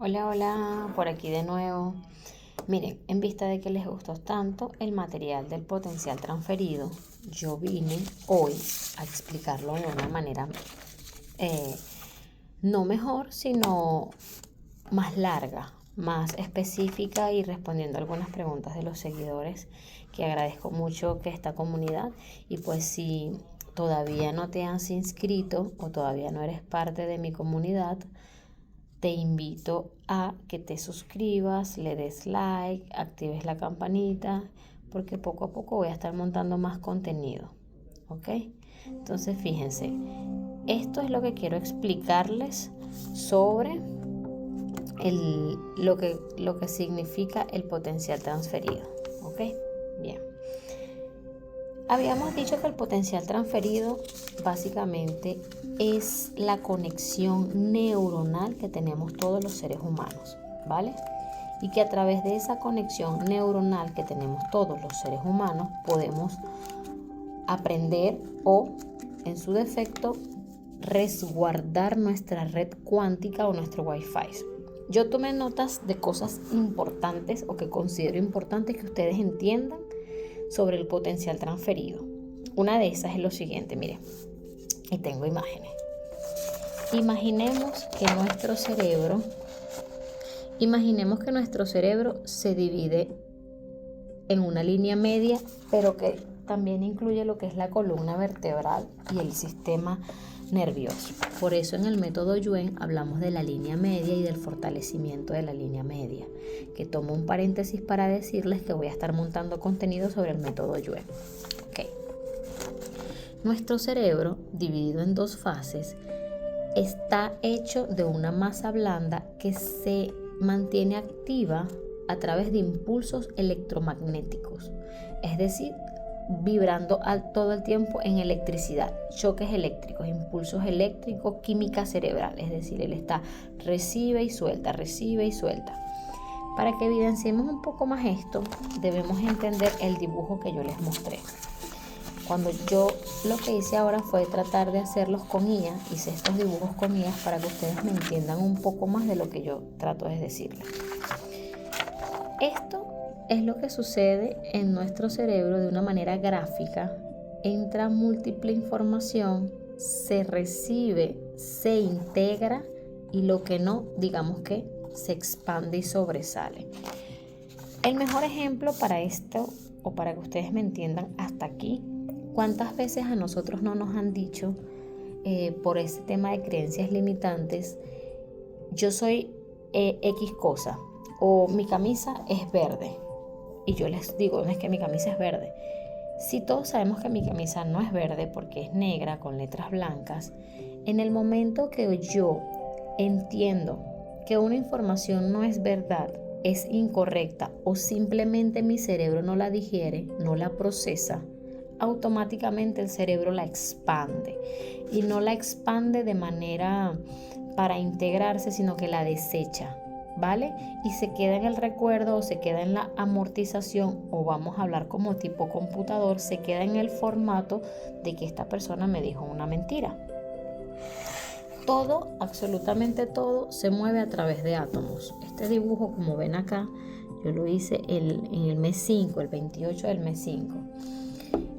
Hola, hola, por aquí de nuevo. Miren, en vista de que les gustó tanto el material del potencial transferido, yo vine hoy a explicarlo de una manera eh, no mejor, sino más larga, más específica y respondiendo algunas preguntas de los seguidores, que agradezco mucho que esta comunidad. Y pues si todavía no te has inscrito o todavía no eres parte de mi comunidad, te invito a que te suscribas, le des like, actives la campanita, porque poco a poco voy a estar montando más contenido, ¿ok? Entonces fíjense, esto es lo que quiero explicarles sobre lo que significa el potencial transferido, ¿ok? Bien. Habíamos dicho que el potencial transferido básicamente es la conexión neuronal que tenemos todos los seres humanos, ¿vale? Y que a través de esa conexión neuronal que tenemos todos los seres humanos podemos aprender o, en su defecto, resguardar nuestra red cuántica o nuestro Wi-Fi. Yo tomé notas de cosas importantes o que considero importantes que ustedes entiendan sobre el potencial transferido. Una de esas es lo siguiente, miren, y tengo imágenes. Imaginemos que nuestro cerebro se divide en una línea media, pero que también incluye lo que es la columna vertebral y el sistema nervioso. Por eso en el método Yuen hablamos de la línea media y del fortalecimiento de la línea media, que tomo un paréntesis para decirles que voy a estar montando contenido sobre el método Yuen. Okay. Nuestro cerebro, dividido en dos fases, está hecho de una masa blanda que se mantiene activa a través de impulsos electromagnéticos, es decir, vibrando todo el tiempo en electricidad, choques eléctricos, impulsos eléctricos, química cerebral, es decir, él está recibe y suelta. Para que evidenciemos un poco más esto, debemos entender el dibujo que yo les mostré. Cuando yo lo que hice ahora fue tratar de hacerlos con IA, hice estos dibujos con IA para que ustedes me entiendan un poco más de lo que yo trato de decirles. Esto es lo que sucede en nuestro cerebro de una manera gráfica. Entra múltiple información, se recibe, se integra y lo que no, digamos que se expande y sobresale. El mejor ejemplo para esto, o para que ustedes me entiendan hasta aquí, ¿cuántas veces a nosotros no nos han dicho por este tema de creencias limitantes, yo soy X cosa, o mi camisa es verde? Y yo les digo, no es que mi camisa es verde. Si todos sabemos que mi camisa no es verde porque es negra con letras blancas, en el momento que yo entiendo que una información no es verdad, es incorrecta o simplemente mi cerebro no la digiere, no la procesa, automáticamente el cerebro la expande. Y no la expande de manera para integrarse, sino que la desecha, ¿vale? Y se queda en el recuerdo o se queda en la amortización, o vamos a hablar como tipo computador, se queda en el formato de que esta persona me dijo una mentira. Todo, absolutamente todo, se mueve a través de átomos. Este dibujo, como ven acá, yo lo hice en el mes 5, el 28 del mes 5.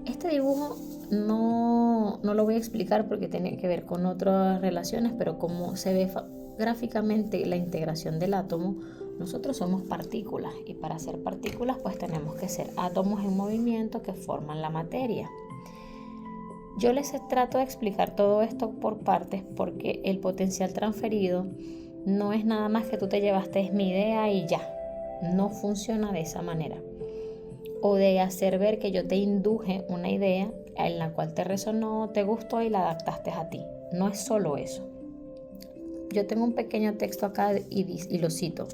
Este dibujo no lo voy a explicar porque tiene que ver con otras relaciones, pero como se ve gráficamente la integración del átomo, nosotros somos partículas, y para ser partículas pues tenemos que ser átomos en movimiento que forman la materia. Yo les trato de explicar todo esto por partes porque el potencial transferido no es nada más que tú te llevaste mi idea y ya. No funciona de esa manera. O de hacer ver que yo te induje una idea en la cual te resonó, te gustó y la adaptaste a ti. No es solo eso. Yo tengo un pequeño texto acá y lo cito,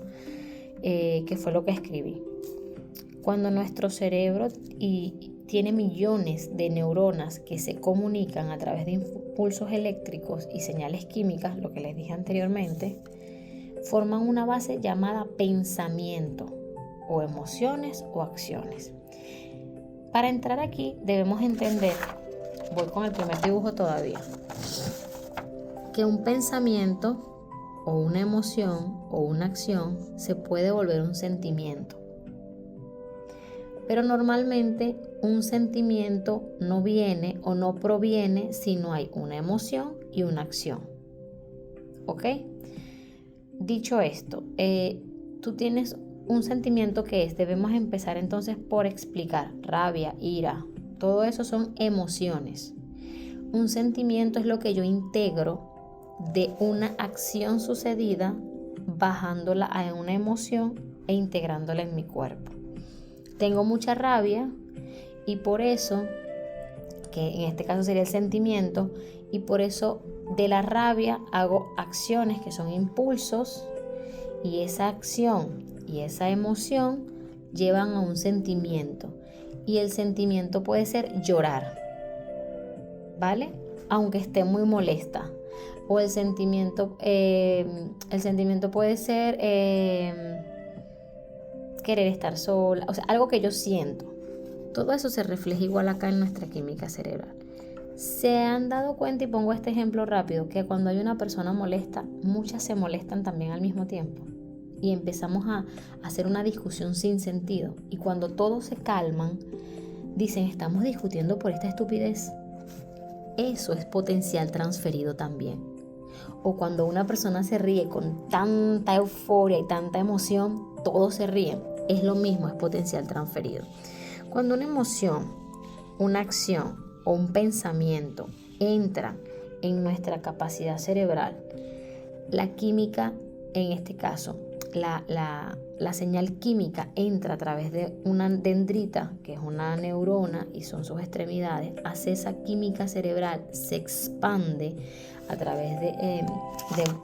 que fue lo que escribí. Cuando nuestro cerebro tiene millones de neuronas que se comunican a través de impulsos eléctricos y señales químicas, lo que les dije anteriormente, forman una base llamada pensamiento, o emociones o acciones. Para entrar aquí debemos entender, voy con el primer dibujo todavía, que un pensamiento o una emoción o una acción se puede volver un sentimiento. Pero normalmente un sentimiento no viene o no proviene si no hay una emoción y una acción. ¿Ok? Dicho esto, tú tienes un sentimiento que debemos empezar entonces por explicar. Rabia, ira, todo eso son emociones. Un sentimiento es lo que yo integro de una acción sucedida, bajándola a una emoción e integrándola en mi cuerpo. Tengo mucha rabia y por eso, que en este caso sería el sentimiento, y por eso de la rabia hago acciones que son impulsos, y esa acción y esa emoción llevan a un sentimiento, y el sentimiento puede ser llorar, ¿vale? Aunque esté muy molesta. O el sentimiento puede ser querer estar sola, o sea, algo que yo siento. Todo eso se refleja igual acá en nuestra química cerebral. ¿Se han dado cuenta, y pongo este ejemplo rápido, que cuando hay una persona molesta, muchas se molestan también al mismo tiempo? Y empezamos a hacer una discusión sin sentido. Y cuando todos se calman, dicen, estamos discutiendo por esta estupidez. Eso es potencial transferido también. O cuando una persona se ríe con tanta euforia y tanta emoción, todos se ríen. Es lo mismo, es potencial transferido. Cuando una emoción, una acción o un pensamiento entra en nuestra capacidad cerebral, la química, en este caso, la señal química entra a través de una dendrita, que es una neurona y son sus extremidades, hace esa química cerebral, se expande a través de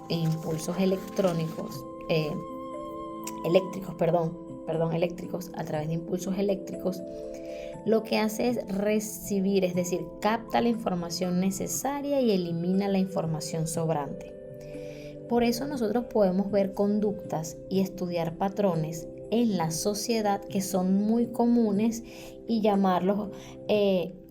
impulsos eléctricos, a través de impulsos eléctricos. Lo que hace es recibir, es decir, capta la información necesaria y elimina la información sobrante. Por eso nosotros podemos ver conductas y estudiar patrones en la sociedad que son muy comunes y llamarlos,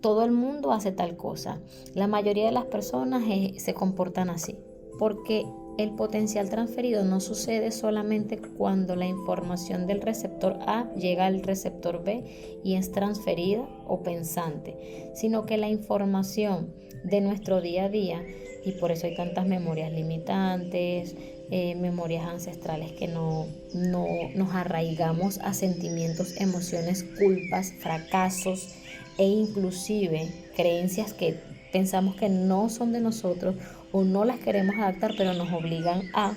todo el mundo hace tal cosa. La mayoría de las personas se comportan así, porque el potencial transferido no sucede solamente cuando la información del receptor A llega al receptor B y es transferida o pensante, sino que la información de nuestro día a día, y por eso hay tantas memorias limitantes, memorias ancestrales que no nos arraigamos a sentimientos, emociones, culpas, fracasos e inclusive creencias que pensamos que no son de nosotros o no las queremos adaptar, pero nos obligan a.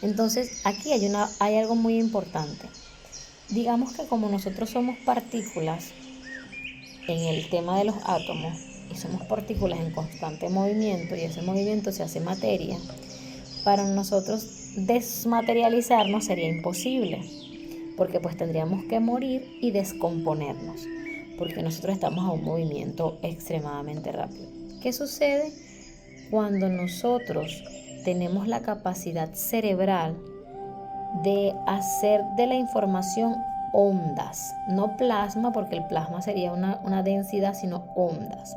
Entonces aquí hay algo muy importante. Digamos que como nosotros somos partículas en el tema de los átomos, y somos partículas en constante movimiento, y ese movimiento se hace materia, para nosotros desmaterializarnos sería imposible, porque pues tendríamos que morir y descomponernos, porque nosotros estamos a un movimiento extremadamente rápido. ¿Qué sucede cuando nosotros tenemos la capacidad cerebral de hacer de la información ondas? No plasma, porque el plasma sería una densidad, sino ondas.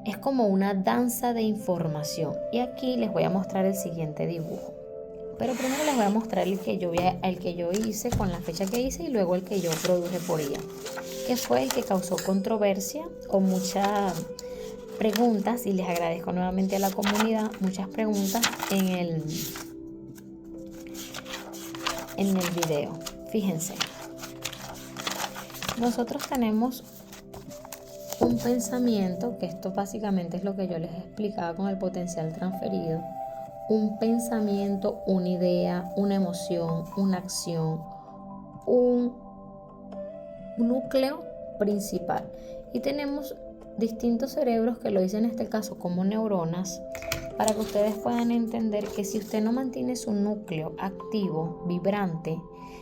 Es como una danza de información. Y aquí les voy a mostrar el siguiente dibujo. Pero primero les voy a mostrar el que yo hice con la fecha que hice, y luego el que yo produje por ella, que fue el que causó controversia o muchas preguntas, y les agradezco nuevamente a la comunidad muchas preguntas en el video. Fíjense, nosotros tenemos un pensamiento, que esto básicamente es lo que yo les explicaba con el potencial transferido. Un pensamiento, una idea, una emoción, una acción, un núcleo principal. Y tenemos distintos cerebros que lo dicen en este caso como neuronas, para que ustedes puedan entender que si usted no mantiene su núcleo activo, vibrante,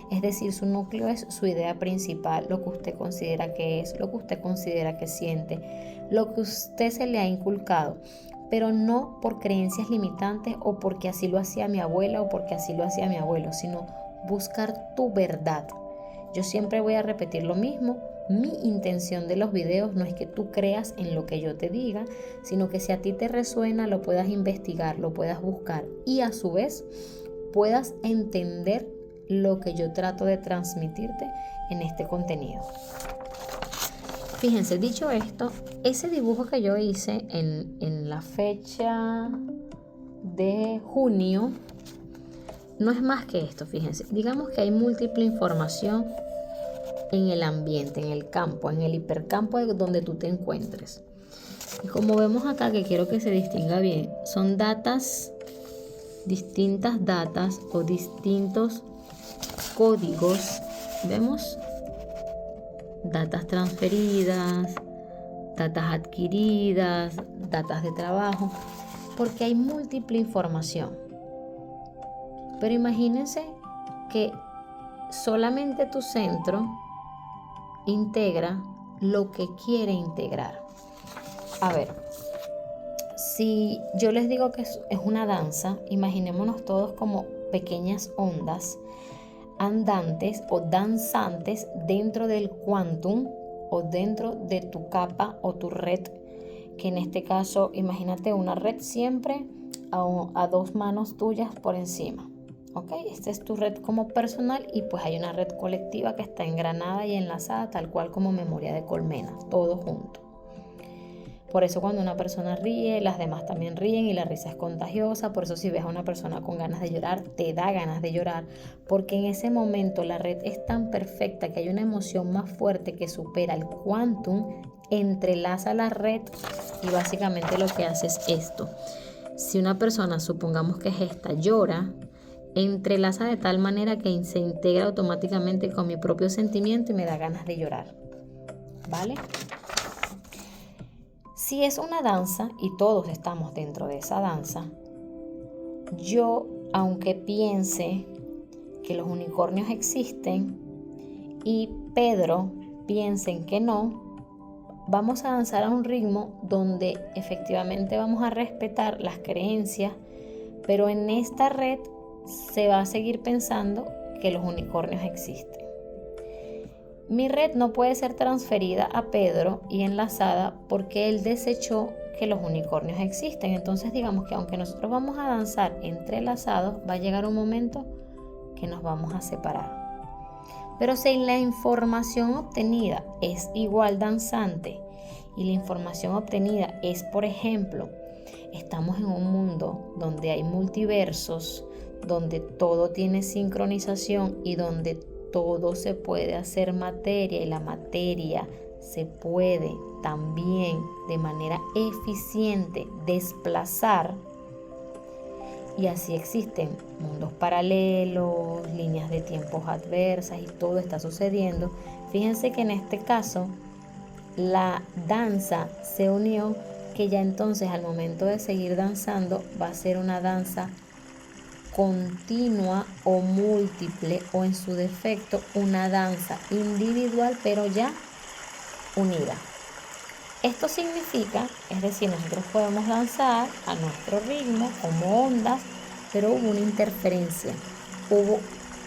es decir, su núcleo es su idea principal, lo que usted considera que es, lo que usted considera que siente, lo que usted se le ha inculcado, pero no por creencias limitantes o porque así lo hacía mi abuela o porque así lo hacía mi abuelo, sino buscar tu verdad. Yo siempre voy a repetir lo mismo Mi intención de los videos no es que tú creas en lo que yo te diga, sino que si a ti te resuena, lo puedas investigar, lo puedas buscar y a su vez puedas entender lo que yo trato de transmitirte en este contenido. Fíjense, dicho esto, ese dibujo que yo hice en la fecha de junio no es más que esto. Fíjense, digamos que hay múltiple información en el ambiente, en el campo, en el hipercampo donde tú te encuentres. Y como vemos acá, que quiero que se distinga bien, son datas, distintas datas o distintos códigos. ¿Vemos? Datas transferidas, datas adquiridas, datas de trabajo, porque hay múltiple información. Pero imagínense que solamente tu centro integra lo que quiere integrar. A ver, si yo les digo que es una danza, imaginémonos todos como pequeñas ondas andantes o danzantes dentro del quantum o dentro de tu capa o tu red, que en este caso imagínate una red siempre a 2 manos tuyas por encima. ¿Ok? Esta es tu red como personal y pues hay una red colectiva que está engranada y enlazada tal cual como memoria de colmenas, todo junto. Por eso cuando una persona ríe, las demás también ríen y la risa es contagiosa. Por eso si ves a una persona con ganas de llorar, te da ganas de llorar. Porque en ese momento la red es tan perfecta que hay una emoción más fuerte que supera el quantum, entrelaza la red y básicamente lo que hace es esto. Si una persona, supongamos que es esta, llora, entrelaza de tal manera que se integra automáticamente con mi propio sentimiento y me da ganas de llorar. ¿Vale? Si es una danza y todos estamos dentro de esa danza, yo, aunque piense que los unicornios existen y Pedro piensen que no, vamos a danzar a un ritmo donde efectivamente vamos a respetar las creencias, pero en esta red se va a seguir pensando que los unicornios existen. Mi red no puede ser transferida a Pedro y enlazada porque él desechó que los unicornios existen. Entonces digamos que aunque nosotros vamos a danzar entrelazados, va a llegar un momento que nos vamos a separar. Pero si la información obtenida es igual danzante y la información obtenida es, por ejemplo, estamos en un mundo donde hay multiversos, donde todo tiene sincronización y donde todo se puede hacer materia y la materia se puede también de manera eficiente desplazar, y así existen mundos paralelos, líneas de tiempos adversas y todo está sucediendo. Fíjense que en este caso la danza se unió, que ya entonces al momento de seguir danzando va a ser una danza continua o múltiple o en su defecto una danza individual pero ya unida. Esto significa, es decir, nosotros podemos danzar a nuestro ritmo como ondas, pero hubo una interferencia, hubo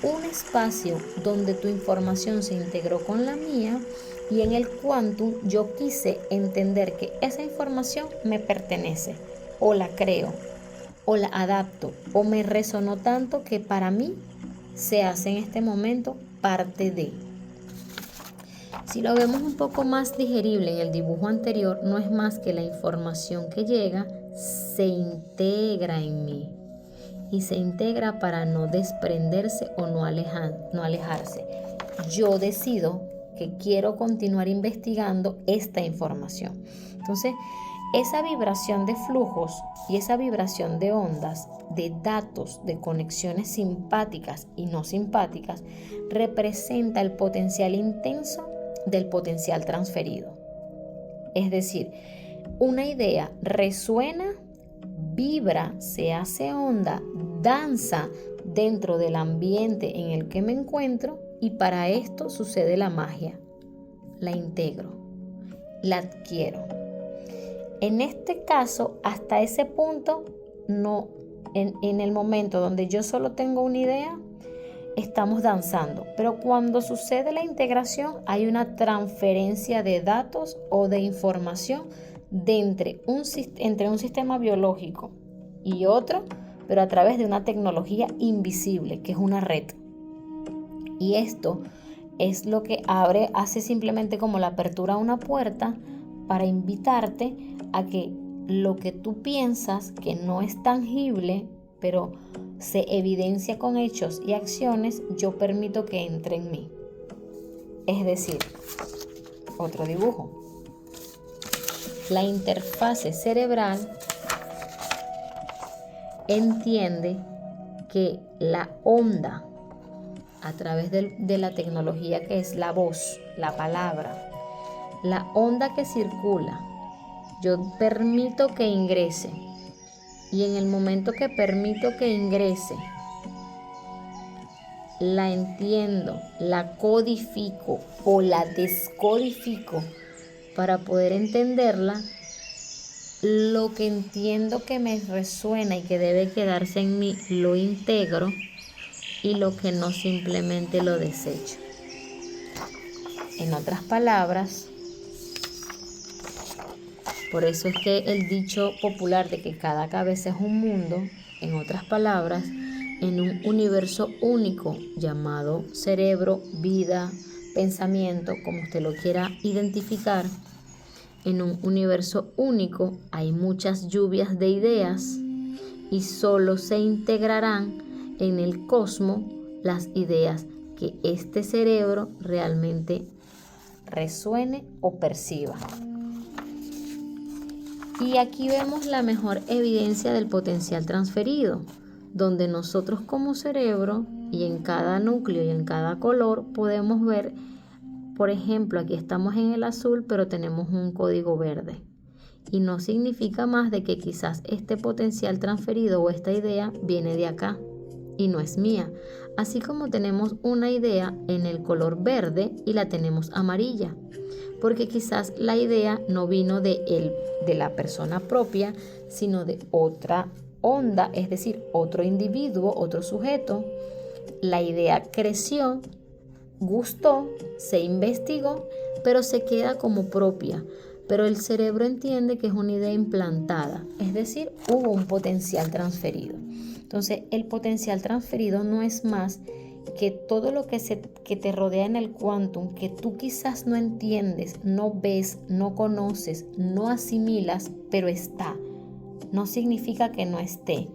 un espacio donde tu información se integró con la mía y en el quantum yo quise entender que esa información me pertenece o la creo o la adapto o me resonó tanto que para mí se hace en este momento parte de. Si lo vemos un poco más digerible en el dibujo anterior, no es más que la información que llega se integra en mí y se integra para no desprenderse o no alejarse. Yo decido que quiero continuar investigando esta información. Entonces, esa vibración de flujos y esa vibración de ondas, de datos, de conexiones simpáticas y no simpáticas, representa el potencial intenso del potencial transferido. Es decir, una idea resuena, vibra, se hace onda, danza dentro del ambiente en el que me encuentro y para esto sucede la magia. La integro, la adquiero. En este caso, hasta ese punto, no, en el momento donde yo solo tengo una idea, estamos danzando, pero cuando sucede la integración hay una transferencia de datos o de información entre un sistema biológico y otro, pero a través de una tecnología invisible, que es una red. Y esto es lo que hace simplemente como la apertura a una puerta para invitarte a que lo que tú piensas que no es tangible, pero se evidencia con hechos y acciones, yo permito que entre en mí. Es decir, otro dibujo. La interfase cerebral entiende que la onda a través de la tecnología que es la voz, la palabra, la onda que circula, yo permito que ingrese. Y en el momento que permito que ingrese, la entiendo, la codifico o la descodifico para poder entenderla. Lo que entiendo que me resuena y que debe quedarse en mí, lo integro, y lo que no, simplemente lo desecho. En otras palabras, por eso es que el dicho popular de que cada cabeza es un mundo, en otras palabras, en un universo único llamado cerebro, vida, pensamiento, como usted lo quiera identificar, en un universo único hay muchas lluvias de ideas y solo se integrarán en el cosmos las ideas que este cerebro realmente resuene o perciba. Y aquí vemos la mejor evidencia del potencial transferido, donde nosotros como cerebro y en cada núcleo y en cada color podemos ver, por ejemplo, aquí estamos en el azul, pero tenemos un código verde. Y no significa más de que quizás este potencial transferido o esta idea viene de acá y no es mía. Así como tenemos una idea en el color verde y la tenemos amarilla, porque quizás la idea no vino de la persona propia, sino de otra onda, es decir, otro individuo, otro sujeto. La idea creció, gustó, se investigó, pero se queda como propia. Pero el cerebro entiende que es una idea implantada, es decir, hubo un potencial transferido. Entonces, el potencial transferido no es más que todo lo que te rodea en el quantum, que tú quizás no entiendes, no ves, no conoces, no asimilas, pero está. No significa que no esté.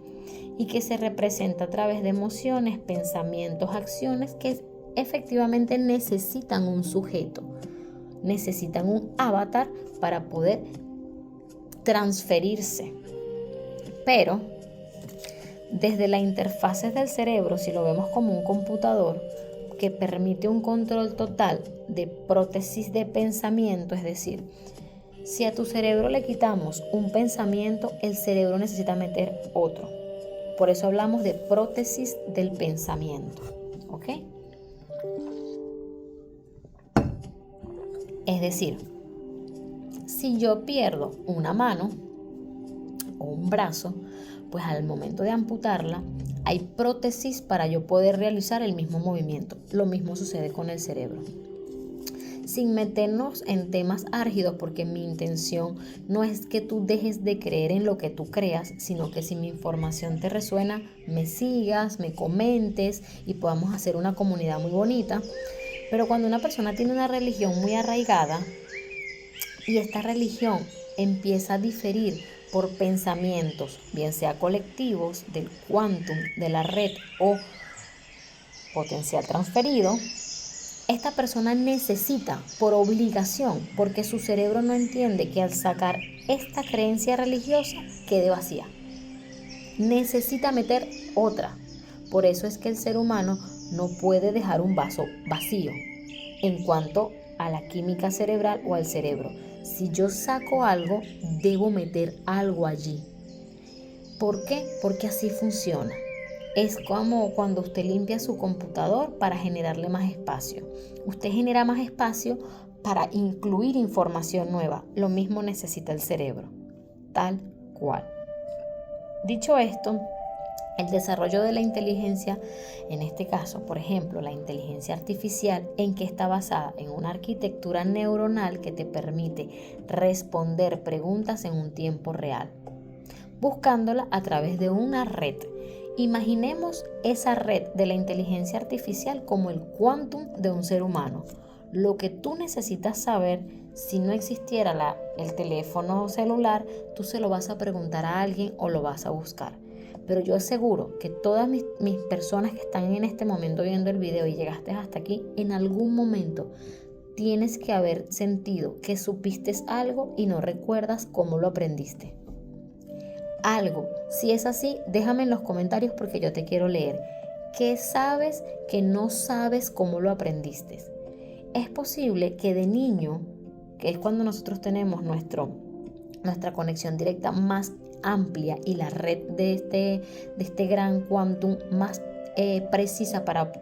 Y que se representa a través de emociones, pensamientos, acciones que efectivamente necesitan un sujeto. Necesitan un avatar para poder transferirse. Pero desde la interfaz del cerebro, si lo vemos como un computador que permite un control total de prótesis de pensamiento, es decir, si a tu cerebro le quitamos un pensamiento, el cerebro necesita meter otro. Por eso hablamos de prótesis del pensamiento, ¿ok? Es decir, si yo pierdo una mano o un brazo, pues al momento de amputarla hay prótesis para yo poder realizar el mismo movimiento. Lo mismo sucede con el cerebro. Sin meternos en temas álgidos, porque mi intención no es que tú dejes de creer en lo que tú creas, sino que si mi información te resuena, me sigas, me comentes y podamos hacer una comunidad muy bonita. Pero cuando una persona tiene una religión muy arraigada y esta religión empieza a diferir por pensamientos, bien sea colectivos, del quantum, de la red o potencial transferido, esta persona necesita por obligación, porque su cerebro no entiende que al sacar esta creencia religiosa quede vacía. Necesita meter otra. Por eso es que el ser humano no puede dejar un vaso vacío en cuanto a la química cerebral o al cerebro. Si yo saco algo, debo meter algo allí. ¿Por qué? Porque así funciona. Es como cuando usted limpia su computador para generarle más espacio. Usted genera más espacio para incluir información nueva. Lo mismo necesita el cerebro. Tal cual. Dicho esto, El desarrollo de la inteligencia, en este caso, por ejemplo, la inteligencia artificial, ¿en qué está basada? En una arquitectura neuronal que te permite responder preguntas en un tiempo real, buscándola a través de una red. Imaginemos esa red de la inteligencia artificial como el quantum de un ser humano. Lo que tú necesitas saber, si no existiera el teléfono celular, tú se lo vas a preguntar a alguien o lo vas a buscar. Pero yo aseguro que todas mis personas que están en este momento viendo el video y llegaste hasta aquí, en algún momento tienes que haber sentido que supiste algo y no recuerdas cómo lo aprendiste. Algo. Si es así, déjame en los comentarios porque yo te quiero leer. ¿Qué sabes que no sabes cómo lo aprendiste? Es posible que de niño, que es cuando nosotros tenemos nuestra conexión directa más amplia y la red de este gran quantum más precisa para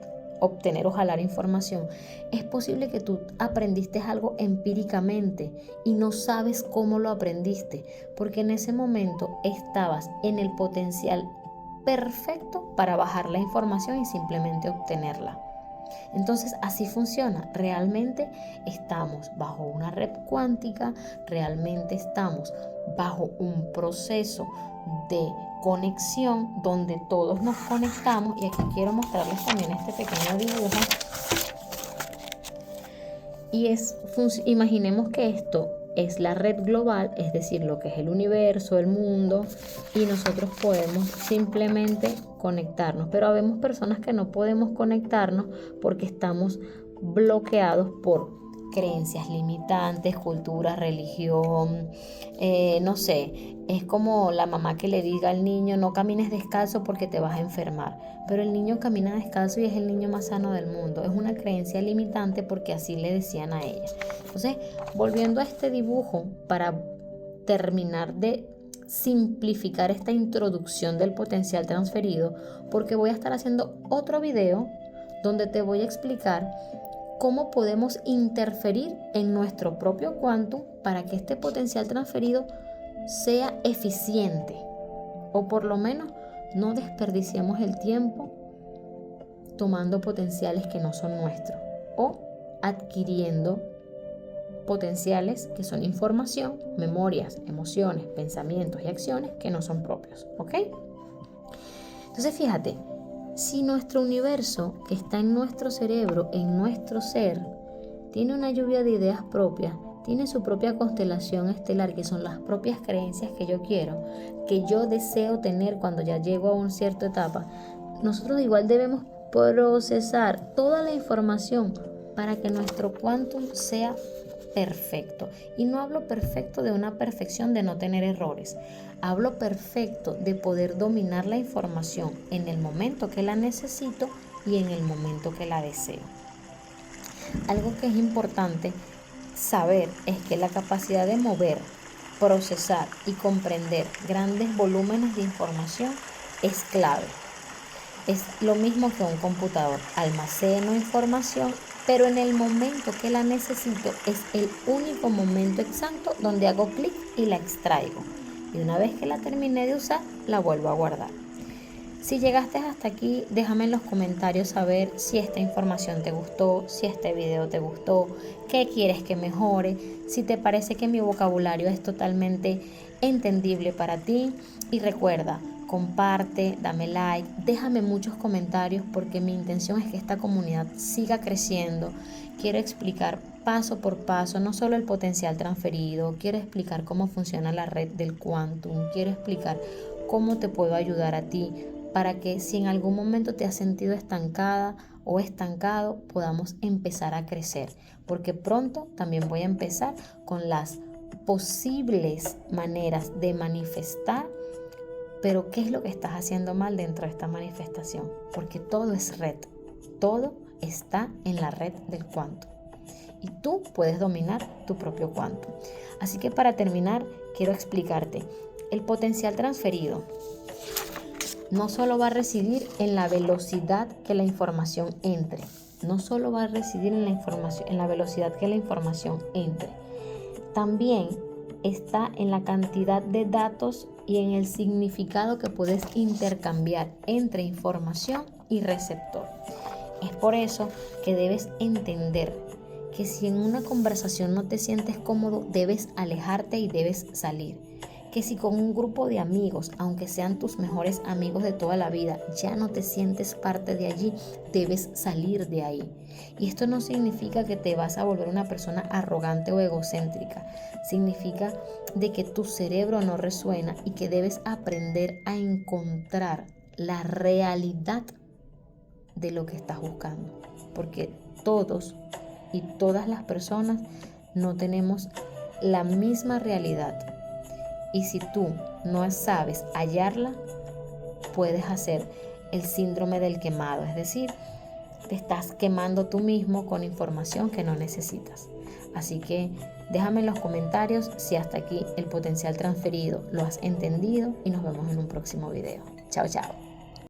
obtener o jalar información, es posible que tú aprendiste algo empíricamente y no sabes cómo lo aprendiste, porque en ese momento estabas en el potencial perfecto para bajar la información y simplemente obtenerla. Entonces así funciona, realmente estamos bajo una red cuántica, realmente estamos bajo un proceso de conexión donde todos nos conectamos, y aquí quiero mostrarles también este pequeño dibujo. Y imaginemos que esto es la red global, es decir, lo que es el universo, el mundo, y nosotros podemos simplemente conectarnos, pero habemos personas que no podemos conectarnos porque estamos bloqueados por creencias limitantes, cultura, religión, no sé, es como la mamá que le diga al niño no camines descalzo porque te vas a enfermar, pero el niño camina descalzo y es el niño más sano del mundo. Es una creencia limitante porque así le decían a ella. Entonces, volviendo a este dibujo, para terminar de simplificar esta introducción del potencial transferido, porque voy a estar haciendo otro video donde te voy a explicar cómo podemos interferir en nuestro propio quantum para que este potencial transferido sea eficiente, o por lo menos no desperdiciemos el tiempo tomando potenciales que no son nuestros o adquiriendo potenciales que son información, memorias, emociones, pensamientos y acciones que no son propios, ¿ok? Entonces fíjate, si nuestro universo que está en nuestro cerebro, en nuestro ser, tiene una lluvia de ideas propias, tiene su propia constelación estelar, que son las propias creencias que yo quiero, que yo deseo tener cuando ya llego a una cierta etapa, nosotros igual debemos procesar toda la información para que nuestro quantum sea perfecto. Y no hablo perfecto de una perfección de no tener errores. Hablo perfecto de poder dominar la información en el momento que la necesito y en el momento que la deseo. Algo que es importante saber es que la capacidad de mover, procesar y comprender grandes volúmenes de información es clave. Es lo mismo que un computador. Almaceno información, pero en el momento que la necesito es el único momento exacto donde hago clic y la extraigo. Y una vez que la terminé de usar, la vuelvo a guardar. Si llegaste hasta aquí, déjame en los comentarios saber si esta información te gustó, si este video te gustó, qué quieres que mejore, si te parece que mi vocabulario es totalmente entendible para ti. Y recuerda, comparte, dame like, déjame muchos comentarios porque mi intención es que esta comunidad siga creciendo. Quiero explicar paso por paso, no solo el potencial transferido, quiero explicar cómo funciona la red del quantum, quiero explicar cómo te puedo ayudar a ti para que si en algún momento te has sentido estancada o estancado, podamos empezar a crecer. Porque pronto también voy a empezar con las posibles maneras de manifestar, pero ¿qué es lo que estás haciendo mal dentro de esta manifestación? Porque todo es red, todo está en la red del quantum. Y tú puedes dominar tu propio quantum. Así que para terminar, quiero explicarte, el potencial transferido no solo va a residir en la velocidad que la información entre, no solo va a residir en la velocidad que la información entre, también está en la cantidad de datos y en el significado que puedes intercambiar entre información y receptor. Es por eso que debes entender que si en una conversación no te sientes cómodo, debes alejarte y debes salir. Que si con un grupo de amigos, aunque sean tus mejores amigos de toda la vida, ya no te sientes parte de allí, debes salir de ahí. Y esto no significa que te vas a volver una persona arrogante o egocéntrica. Significa de que tu cerebro no resuena y que debes aprender a encontrar la realidad de lo que estás buscando. Porque todos y todas las personas no tenemos la misma realidad. Y si tú no sabes hallarla, puedes hacer el síndrome del quemado, es decir, te estás quemando tú mismo con información que no necesitas. Así que déjame en los comentarios si hasta aquí el potencial transferido lo has entendido y nos vemos en un próximo video. Chao, chao.